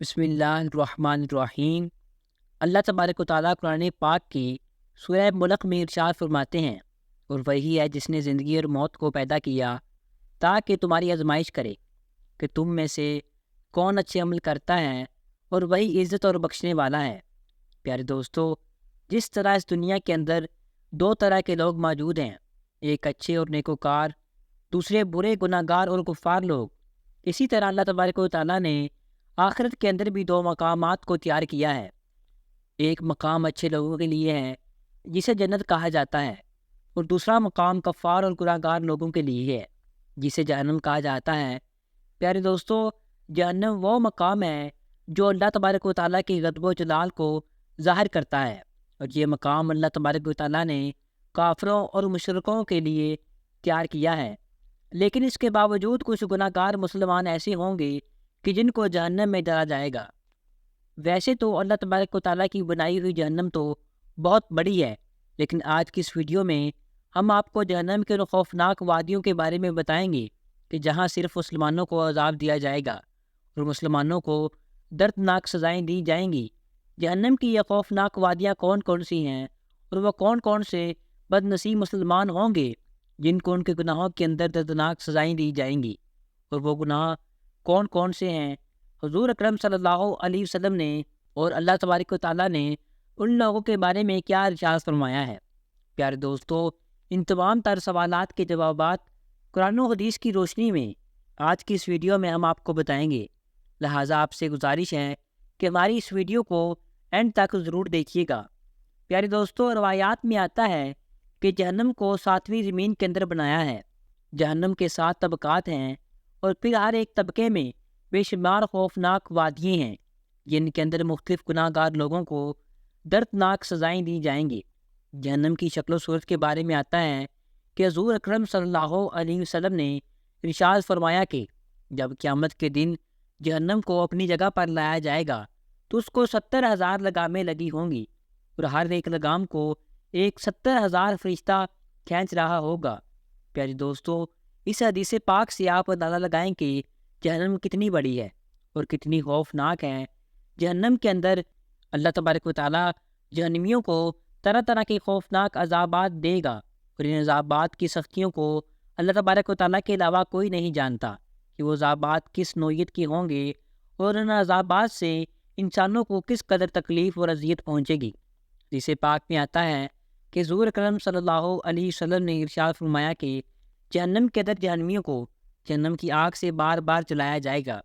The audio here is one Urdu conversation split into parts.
بسم اللہ الرحمن الرحیم۔ اللہ تبارک و تعالیٰ قرآن پاک کی سورہ ملک میں ارشاد فرماتے ہیں، اور وہی ہے جس نے زندگی اور موت کو پیدا کیا تاکہ تمہاری آزمائش کرے کہ تم میں سے کون اچھے عمل کرتا ہے، اور وہی عزت اور بخشنے والا ہے۔ پیارے دوستو، جس طرح اس دنیا کے اندر دو طرح کے لوگ موجود ہیں، ایک اچھے اور نیکوکار، دوسرے برے گناہ گار اور کفار لوگ، اسی طرح اللہ تبارک و تعالیٰ نے آخرت کے اندر بھی دو مقامات کو تیار کیا ہے۔ ایک مقام اچھے لوگوں کے لیے ہے جسے جنت کہا جاتا ہے، اور دوسرا مقام کفار اور گناہ گار لوگوں کے لیے ہے جسے جہنم کہا جاتا ہے۔ پیارے دوستو، جہنم وہ مقام ہے جو اللہ تبارک و تعالیٰ کی غضب و جلال کو ظاہر کرتا ہے، اور یہ مقام اللہ تبارک و تعالیٰ نے کافروں اور مشرکوں کے لیے تیار کیا ہے۔ لیکن اس کے باوجود کچھ گناہ گار مسلمان ایسے ہوں گے کہ جن کو جہنم میں ڈالا جائے گا۔ ویسے تو اللہ تبارک و تعالیٰ کی بنائی ہوئی جہنم تو بہت بڑی ہے، لیکن آج کی اس ویڈیو میں ہم آپ کو جہنم کے خوفناک وادیوں کے بارے میں بتائیں گے کہ جہاں صرف مسلمانوں کو عذاب دیا جائے گا اور مسلمانوں کو دردناک سزائیں دی جائیں گی۔ جہنم کی یہ خوفناک وادیاں کون کون سی ہیں، اور وہ کون کون سے بد نصیب مسلمان ہوں گے جن کو ان کے گناہوں کے اندر دردناک سزائیں دی جائیں گی، اور وہ گناہ کون کون سے ہیں۔ حضور اکرم صلی اللہ علیہ وسلم نے اور اللہ تبارک و تعالیٰ نے ان لوگوں کے بارے میں کیا ارشاد فرمایا ہے۔ پیارے دوستو، ان تمام تر سوالات کے جوابات قرآن و حدیث کی روشنی میں آج کی اس ویڈیو میں ہم آپ کو بتائیں گے، لہٰذا آپ سے گزارش ہے کہ ہماری اس ویڈیو کو اینڈ تک ضرور دیکھیے گا۔ پیارے دوستو، روایات میں آتا ہے کہ جہنم کو ساتویں زمین کے اندر بنایا ہے۔ جہنم کے 7 طبقات ہیں، اور پھر ہر ایک طبقے میں بے شمار خوفناک وادیاں ہیں جن کے اندر مختلف گناہ گار لوگوں کو دردناک سزائیں دی جائیں گی۔ جہنم کی شکل و صورت کے بارے میں آتا ہے کہ حضور اکرم صلی اللہ علیہ وسلم نے ارشاد فرمایا کہ جب قیامت کے دن جہنم کو اپنی جگہ پر لایا جائے گا تو اس کو 70,000 لگامیں لگی ہوں گی، اور ہر ایک لگام کو ایک 70,000 فرشتہ کھینچ رہا ہوگا۔ پیارے دوستو، اس حدیث پاک سے آپ اندازہ لگائیں کہ جہنم کتنی بڑی ہے اور کتنی خوفناک ہے۔ جہنم کے اندر اللہ تبارک و تعالیٰ جہنمیوں کو طرح طرح کے خوفناک عذابات دے گا، اور ان عذابات کی سختیوں کو اللہ تبارک و تعالیٰ کے علاوہ کوئی نہیں جانتا کہ وہ عذابات کس نوعیت کے ہوں گے، اور ان عذابات سے انسانوں کو کس قدر تکلیف اور اذیت پہنچے گی۔ جسے پاک میں آتا ہے کہ حضور اکرم صلی اللہ علیہ وسلم نے ارشاد فرمایا کہ جہنم کے اندر جہنمیوں کو جہنم کی آگ سے بار بار جلایا جائے گا،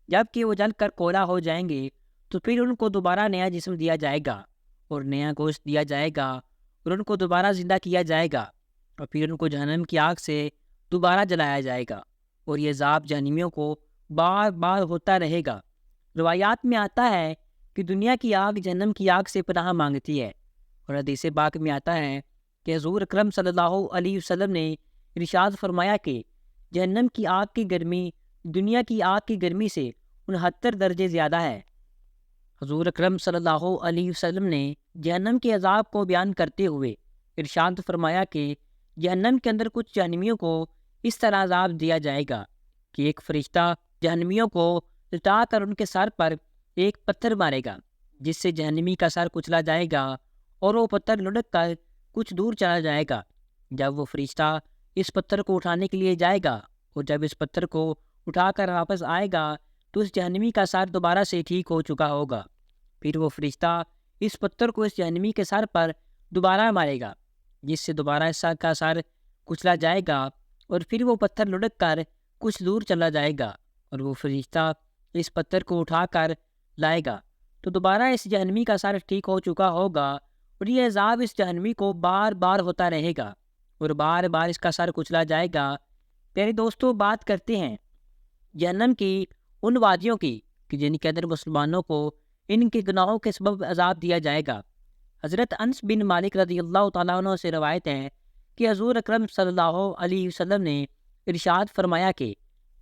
جب کہ وہ جل کر کولا ہو جائیں گے تو پھر ان کو دوبارہ نیا جسم دیا جائے گا اور نیا گوشت دیا جائے گا، اور ان کو دوبارہ زندہ کیا جائے گا، اور پھر ان کو جہنم کی آگ سے دوبارہ جلایا جائے گا، اور یہ عذاب جہنمیوں کو بار بار ہوتا رہے گا۔ روایات میں آتا ہے کہ دنیا کی آگ جہنم کی آگ سے پناہ مانگتی ہے، اور حدیث پاک میں آتا ہے کہ حضور اکرم صلی اللہ علیہ وسلم نے ارشاد فرمایا کہ جہنم کی آگ کی گرمی دنیا کی آگ کی گرمی سے 69 درجے زیادہ ہے۔ حضور اکرم صلی اللہ علیہ وسلم نے جہنم کے عذاب کو بیان کرتے ہوئے ارشاد فرمایا کہ جہنم کے اندر کچھ جہنمیوں کو اس طرح عذاب دیا جائے گا کہ ایک فرشتہ جہنمیوں کو لٹا کر ان کے سر پر ایک پتھر مارے گا، جس سے جہنمی کا سر کچلا جائے گا، اور وہ پتھر لڑک کر کچھ دور چلا جائے گا۔ جب وہ فرشتہ اس پتھر کو اٹھانے کے لیے جائے گا، اور جب اس پتھر کو اٹھا کر واپس آئے گا تو اس جہنمی کا سر دوبارہ سے ٹھیک ہو چکا ہوگا۔ پھر وہ فرشتہ اس پتھر کو اس جہنمی کے سر پر دوبارہ مارے گا، جس سے دوبارہ اس کا سر کچلا جائے گا، اور پھر وہ پتھر لڑک کر کچھ دور چلا جائے گا، اور وہ فرشتہ اس پتھر کو اٹھا کر لائے گا تو دوبارہ اس جہنمی کا سر ٹھیک ہو چکا ہوگا، اور یہ عذاب اس جہنمی کو بار بار ہوتا رہے گا، اور بار بار اس کا سر کچلا جائے گا۔ پیارے دوستو، بات کرتے ہیں جہنم کی ان وادیوں کی کہ جن کے اندر مسلمانوں کو ان کے گناہوں کے سبب عذاب دیا جائے گا۔ حضرت انس بن مالک رضی اللہ تعالیٰ عنہ سے روایت ہے کہ حضور اکرم صلی اللہ علیہ وسلم نے ارشاد فرمایا کہ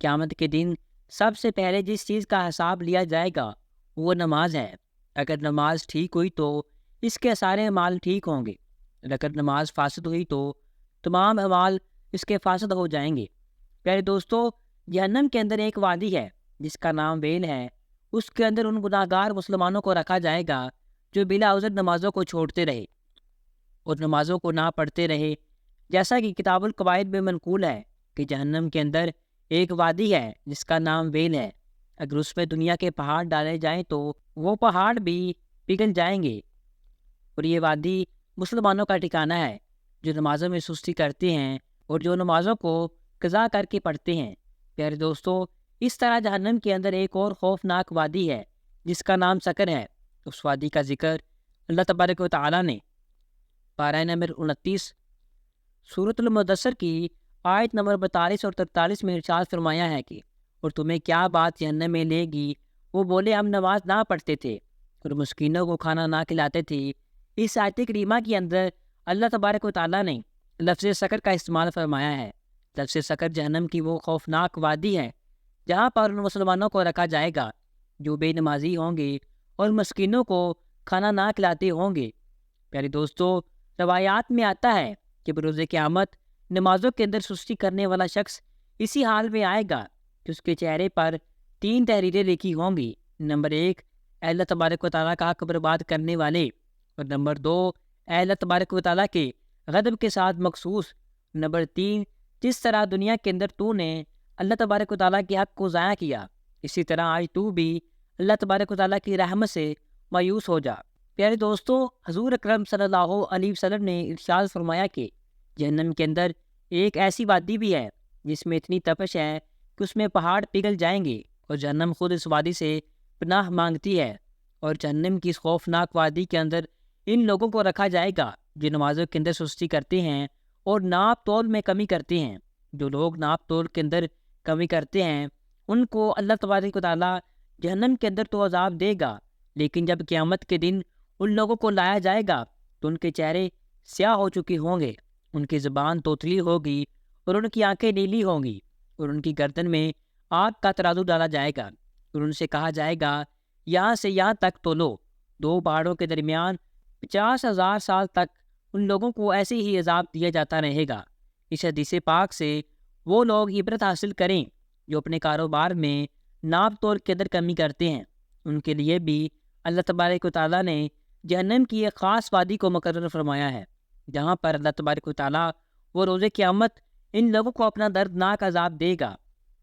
قیامت کے دن سب سے پہلے جس چیز کا حساب لیا جائے گا وہ نماز ہے۔ اگر نماز ٹھیک ہوئی تو اس کے سارے اعمال ٹھیک ہوں گے، اگر نماز فاسد ہوئی تو تمام اعمال اس کے فاسد ہو جائیں گے۔ پیارے دوستو، جہنم کے اندر ایک وادی ہے جس کا نام ویل ہے۔ اس کے اندر ان گناہگار مسلمانوں کو رکھا جائے گا جو بلا عذر نمازوں کو چھوڑتے رہے اور نمازوں کو نہ پڑھتے رہے۔ جیسا کہ کتاب القواعد میں منقول ہے کہ جہنم کے اندر ایک وادی ہے جس کا نام ویل ہے، اگر اس میں دنیا کے پہاڑ ڈالے جائیں تو وہ پہاڑ بھی پگھل جائیں گے، اور یہ وادی مسلمانوں کا ٹھکانہ ہے جو نمازوں میں سستی کرتے ہیں اور جو نمازوں کو قضا کر کے پڑھتے ہیں۔ پیارے دوستو، اس طرح جہنم کے اندر ایک اور خوفناک وادی ہے جس کا نام سقر ہے۔ اس وادی کا ذکر اللہ تبارک و تعالیٰ نے پارہ نمبر 29 سورۃ المدثر کی آیت نمبر 42 اور 43 میں ارشاد فرمایا ہے کہ اور تمہیں کیا بات جہنم میں لے گی؟ وہ بولے ہم نماز نہ پڑھتے تھے اور مسکینوں کو کھانا نہ کھلاتے تھے۔ اس آیت کریمہ کے اندر اللہ تبارک و تعالیٰ نے لفظ سقر کا استعمال فرمایا ہے۔ لفظ سقر جہنم کی وہ خوفناک وادی ہے جہاں پر ان مسلمانوں کو رکھا جائے گا جو بے نمازی ہوں گے اور مسکینوں کو کھانا نہ کھلاتے ہوں گے۔ پیارے دوستو، روایات میں آتا ہے کہ بروز قیامت نمازوں کے اندر سستی کرنے والا شخص اسی حال میں آئے گا کہ اس کے چہرے پر 3 تحریریں لکھی ہوں گی۔ نمبر 1، اے اللہ تبارک و تعالیٰ کا حق برباد کرنے والے، اور نمبر 2، اے اللہ تبارک و تعالیٰ کے غضب کے ساتھ مخصوص، نمبر 3، جس طرح دنیا کے اندر تو نے اللہ تبارک و تعالیٰ کے حق کو ضائع کیا، اسی طرح آج تو بھی اللہ تبارک و تعالیٰ کی رحمت سے مایوس ہو جا۔ پیارے دوستو، حضور اکرم صلی اللہ علیہ وسلم نے ارشاد فرمایا کہ جہنم کے اندر ایک ایسی وادی بھی ہے جس میں اتنی تپش ہے کہ اس میں پہاڑ پگھل جائیں گے، اور جہنم خود اس وادی سے پناہ مانگتی ہے۔ اور جہنم کی اس خوفناک وادی کے اندر ان لوگوں کو رکھا جائے گا جو نمازوں کے اندر سستی کرتے ہیں اور ناپ تول میں کمی کرتے ہیں۔ جو لوگ ناپ تول کے اندر کمی کرتے ہیں ان کو اللہ تبارک و تعالیٰ جہنم کے اندر تو عذاب دے گا، لیکن جب قیامت کے دن ان لوگوں کو لایا جائے گا تو ان کے چہرے سیاہ ہو چکے ہوں گے، ان کی زبان توتلی ہوگی اور ان کی آنکھیں نیلی ہوں گی، اور ان کی گردن میں آگ کا ترازو ڈالا جائے گا، اور ان سے کہا جائے گا یہاں سے یہاں تک تولو۔ 2 پہاڑوں کے درمیان 50,000 سال تک ان لوگوں کو ایسے ہی عذاب دیا جاتا رہے گا۔ اس حدیث پاک سے وہ لوگ عبرت حاصل کریں جو اپنے کاروبار میں ناپ تول کے اندر کمی کرتے ہیں، ان کے لیے بھی اللہ تبارک و تعالیٰ نے جہنم کی ایک خاص وادی کو مقرر فرمایا ہے جہاں پر اللہ تبارک و تعالیٰ وہ روز قیامت ان لوگوں کو اپنا دردناک عذاب دے گا۔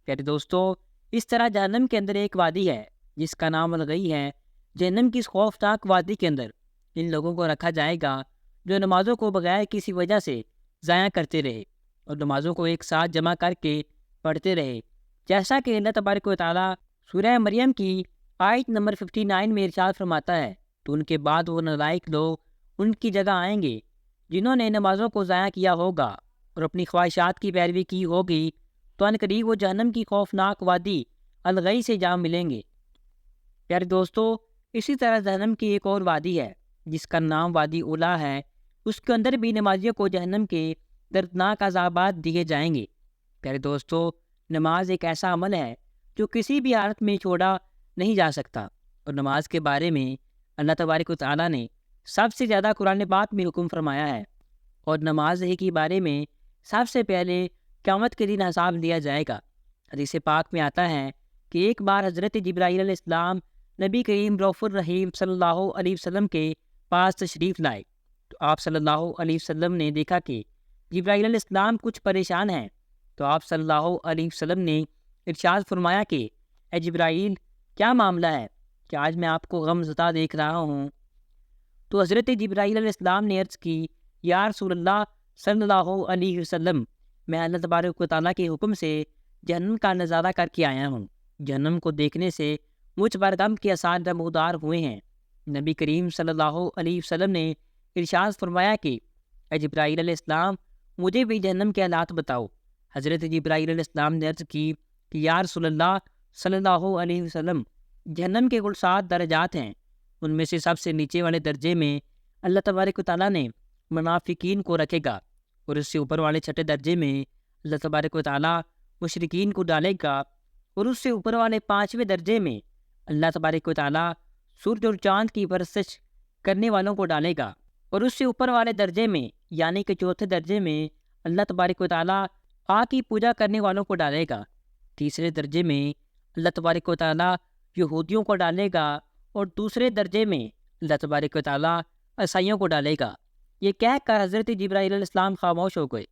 پیارے دوستو، اس طرح جہنم کے اندر ایک وادی ہے جس کا نام الغی ہے۔ جہنم کی اس خوفناک وادی کے اندر ان لوگوں کو رکھا جائے گا جو نمازوں کو بغیر کسی وجہ سے ضائع کرتے رہے اور نمازوں کو ایک ساتھ جمع کر کے پڑھتے رہے، جیسا کہ اللہ تبارک و تعالیٰ سورہ مریم کی آیت نمبر 59 میں ارشاد فرماتا ہے، تو ان کے بعد وہ نالائق لوگ ان کی جگہ آئیں گے جنہوں نے نمازوں کو ضائع کیا ہوگا اور اپنی خواہشات کی پیروی کی ہوگی، تو ان قریب وہ جہنم کی خوفناک وادی الغی سے جا ملیں گے۔ پیارے دوستو، اسی طرح جہنم کی ایک اور وادی ہے جس کا نام وادی اولا ہے، اس کے اندر بھی نمازیوں کو جہنم کے دردناک عذابات دیے جائیں گے۔ پیارے دوستو، نماز ایک ایسا عمل ہے جو کسی بھی حالت میں چھوڑا نہیں جا سکتا، اور نماز کے بارے میں اللہ تبارک و تعالیٰ نے سب سے زیادہ قرآن پاک میں حکم فرمایا ہے، اور نماز ہی کے بارے میں سب سے پہلے قیامت کے دن حساب لیا جائے گا۔ حدیث پاک میں آتا ہے کہ ایک بار حضرت جبرائیل علیہ السلام نبی کریم رؤوف الرحیم صلی اللہ علیہ وسلم کے پاس تشریف لائے، تو آپ صلی اللہ علیہ وسلم نے دیکھا کہ جبرائیل علیہ السلام کچھ پریشان ہیں، تو آپ صلی اللہ علیہ وسلم نے ارشاد فرمایا کہ اے جبرائیل، کیا معاملہ ہے کہ آج میں آپ کو غم زدہ دیکھ رہا ہوں؟ تو حضرت جبرائیل علیہ السلام نے عرض کی، یا رسول اللہ صلی اللہ علیہ وسلم، میں اللہ تبارک و تعالیٰ کے حکم سے جہنم کا نظارہ کر کے آیا ہوں، جہنم کو دیکھنے سے مجھ پر غم کے آثار نمودار ہوئے ہیں۔ نبی کریم صلی اللہ علیہ وسلم نے ارشاد فرمایا کہ اے جبرائیل علیہ السلام، مجھے بھی جہنم کے حالات بتاؤ۔ حضرت جبرائیل علیہ السلام نے عرض کی کہ یا رسول اللہ صلی اللہ علیہ وسلم، جہنم کے کل 7 درجات ہیں، ان میں سے سب سے نیچے والے درجے میں اللہ تبارک و تعالیٰ نے منافقین کو رکھے گا، اور اس سے اوپر والے 6 درجے میں اللہ تبارک و تعالیٰ مشرکین کو ڈالے گا، اور اس سے اوپر والے 5ویں درجے میں اللہ تبارک و تعالیٰ سورج اور چاند کی پرستش کرنے والوں کو ڈالے گا، اور اس سے اوپر والے درجے میں یعنی کہ 4تھے درجے میں اللہ تبارک و تعالیٰ آگ کی پوجا کرنے والوں کو ڈالے گا۔ تیسرے درجے میں اللہ تبارک و تعالیٰ یہودیوں کو ڈالے گا اور دوسرے درجے میں اللہ تبارک و تعالیٰ عیسائیوں کو ڈالے گا۔ یہ کہہ کر حضرت جبرائیل علیہ السلام خاموش ہو گئے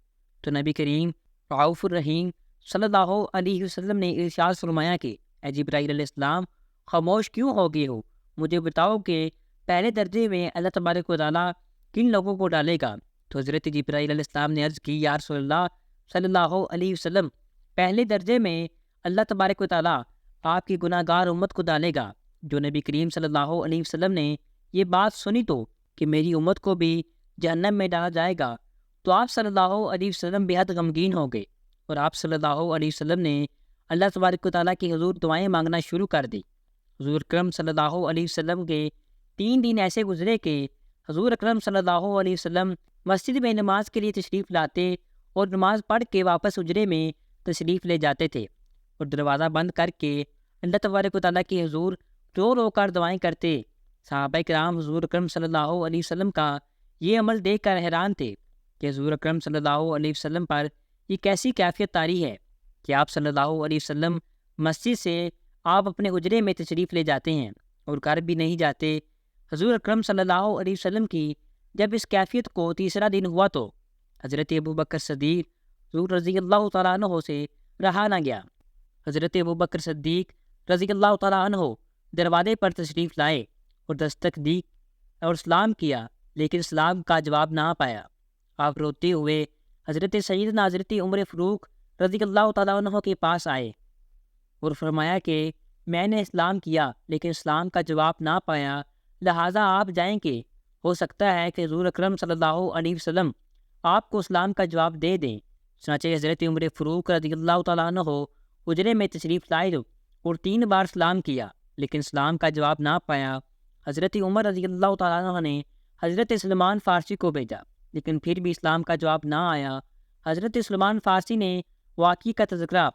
تو نبی کریم رعوف الرحیم صلی اللہ علیہ وسلم نے ارشاد فرمایا کہ اے جبرائیل علیہ السلام، خاموش کیوں ہو گئے ہو؟ مجھے بتاؤ کہ پہلے درجے میں اللہ تبارک و تعالیٰ کن لوگوں کو ڈالے گا؟ تو حضرت جبرائیل علیہ السلام نے عرض کی، یا رسول اللہ صلی اللہ علیہ وسلم، پہلے درجے میں اللہ تبارک و تعالیٰ آپ کی گناہ گار امت کو ڈالے گا۔ جو نبی کریم صلی اللہ علیہ وسلم نے یہ بات سنی تو کہ میری امت کو بھی جہنم میں ڈالا جائے گا، تو آپ صلی اللہ علیہ وسلم بے حد غمگین ہو گئے، اور آپ صلی اللہ علیہ وسلم نے اللہ تبارک و تعالیٰ کی حضور دعائیں مانگنا شروع کر دی۔ حضور اکرم صلی اللہ علیہ وسلم کے 3 دن ایسے گزرے کہ حضور اکرم صلی اللہ علیہ وسلم مسجد میں نماز کے لیے تشریف لاتے اور نماز پڑھ کے واپس حجرے میں تشریف لے جاتے تھے، اور دروازہ بند کر کے اللہ تبارک و تعالیٰ کی حضور رو رو کر دعائیں کرتے۔ صحابہ کرام حضور اکرم صلی اللہ علیہ وسلم کا یہ عمل دیکھ کر حیران تھے کہ حضور اکرم صلی اللہ علیہ وسلم پر یہ کیسی کیفیت طاری ہے کہ آپ صلی اللہ علیہ وسلم مسجد سے آپ اپنے حجرے میں تشریف لے جاتے ہیں اور گھر بھی نہیں جاتے۔ حضور اکرم صلی اللہ علیہ وسلم کی جب اس کیفیت کو تیسرا دن ہوا تو حضرت ابوبکر صدیق حضور رضی اللہ تعالیٰ عنہ سے رہا نہ گیا۔ حضرت ابوبکر صدیق رضی اللہ تعالیٰ عنہ دروازے پر تشریف لائے اور دستک دی اور سلام کیا، لیکن سلام کا جواب نہ پایا۔ آپ روتے ہوئے حضرت سیدنا حضرت عمر فاروق رضی اللہ تعالیٰ عنہ کے پاس آئے اور فرمایا کہ میں نے اسلام کیا لیکن اسلام کا جواب نہ پایا، لہٰذا آپ جائیں کہ ہو سکتا ہے کہ حضور اکرم صلی اللہ علیہ وسلم آپ کو اسلام کا جواب دے دیں۔ چنانچہ حضرت عمر فاروق رضی اللہ تعالیٰ عنہ حجرے میں تشریف لائے اور 3 بار سلام کیا لیکن سلام کا جواب نہ پایا۔ حضرت عمر رضی اللہ تعالیٰ عنہ نے حضرت سلمان فارسی کو بھیجا لیکن پھر بھی اسلام کا جواب نہ آیا۔ حضرت سلمان فارسی نے واقعی کا تذکرہ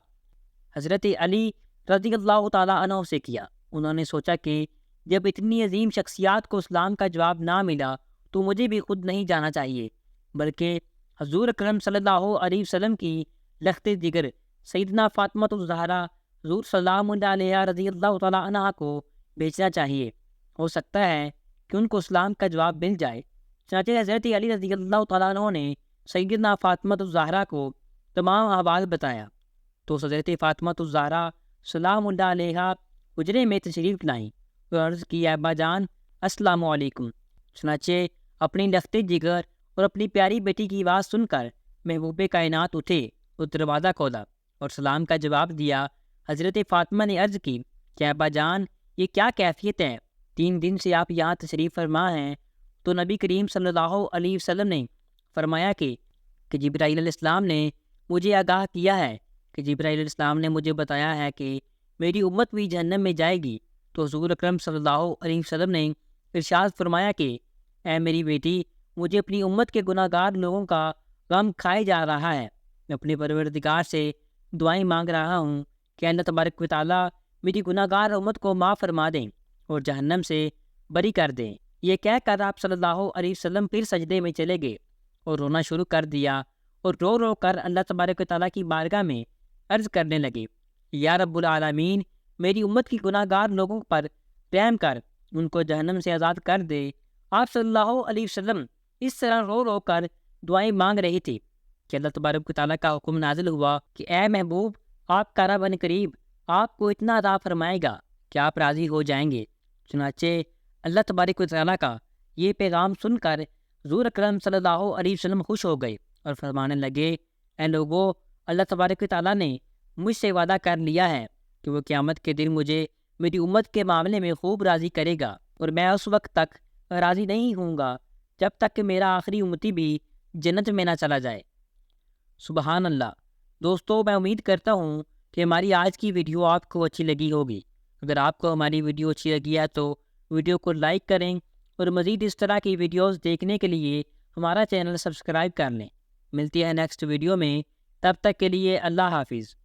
حضرت علی رضی اللہ تعالیٰ عنہ سے کیا۔ انہوں نے سوچا کہ جب اتنی عظیم شخصیات کو اسلام کا جواب نہ ملا تو مجھے بھی خود نہیں جانا چاہیے، بلکہ حضور اکرم صلی اللہ علیہ وسلم کی لخت جگر سیدنا فاطمہ الزہرا حضور سلام علیہ رضی اللہ تعالیٰ عنہ کو بھیجنا چاہیے، ہو سکتا ہے کہ ان کو اسلام کا جواب مل جائے۔ چنانچہ حضرت علی رضی اللہ تعالیٰ عنہ نے سیدنا فاطمہ الزہرا کو تمام احوال بتایا تو حضرت فاطمہ الزہرا سلام علیہ حجرے میں تشریف لائیں اور عرض کی، ابا جان السلام علیکم۔ چنانچہ اپنی لخت جگر اور اپنی پیاری بیٹی کی آواز سن کر محبوب کائنات اٹھے اور دروازہ کھولا اور سلام کا جواب دیا۔ حضرت فاطمہ نے عرض کی کہ ابا جان یہ کیا کیفیت ہے، 3 دن سے آپ یہاں تشریف فرما ہیں؟ تو نبی کریم صلی اللہ علیہ وسلم نے فرمایا کہ جبرائیل علیہ السلام نے مجھے آگاہ کیا ہے کہ جبرائیل علیہ السلام نے مجھے بتایا ہے کہ میری امت بھی جہنم میں جائے گی۔ تو حضور اکرم صلی اللہ علیہ وسلم نے ارشاد فرمایا کہ اے میری بیٹی، مجھے اپنی امت کے گناہ گار لوگوں کا غم کھائے جا رہا ہے۔ میں اپنے پروردگار سے دعائیں مانگ رہا ہوں کہ اللہ تبارک و تعالیٰ میری گناہ گار امت کو معاف فرما دیں اور جہنم سے بری کر دیں۔ یہ کہہ کر آپ صلی اللہ علیہ وسلم پھر سجدے میں چلے گئے اور رونا شروع کر دیا اور رو رو کر اللہ تبارک و تعالیٰ کی بارگاہ میں عرض کرنے لگے، یا رب العالمین، میری امت کی گناہ گار لوگوں پر رحم کر، ان کو جہنم سے آزاد کر دے۔ آپ صلی اللہ علیہ وسلم اس طرح رو رو کر دعائیں مانگ رہے تھے کہ اللہ تبارک و تعالیٰ کا حکم نازل ہوا کہ اے محبوب، آپ کا رب ان قریب آپ کو اتنا عطا فرمائے گا کہ آپ راضی ہو جائیں گے۔ چنانچہ اللہ تبارک و تعالیٰ کا یہ پیغام سن کر حضور اکرم صلی اللہ علیہ وسلم خوش ہو گئے اور فرمانے لگے، اے لوگو، اللہ تبارک و تعالیٰ نے مجھ سے وعدہ کر لیا ہے کہ وہ قیامت کے دن مجھے میری امت کے معاملے میں خوب راضی کرے گا، اور میں اس وقت تک راضی نہیں ہوں گا جب تک کہ میرا آخری امتی بھی جنت میں نہ چلا جائے۔ سبحان اللہ۔ دوستو، میں امید کرتا ہوں کہ ہماری آج کی ویڈیو آپ کو اچھی لگی ہوگی۔ اگر آپ کو ہماری ویڈیو اچھی لگی ہے تو ویڈیو کو لائک کریں اور مزید اس طرح کی ویڈیوز دیکھنے کے لیے ہمارا چینل سبسکرائب کر لیں۔ ملتی ہے نیکسٹ ویڈیو میں، تب تک کے لیے اللہ حافظ۔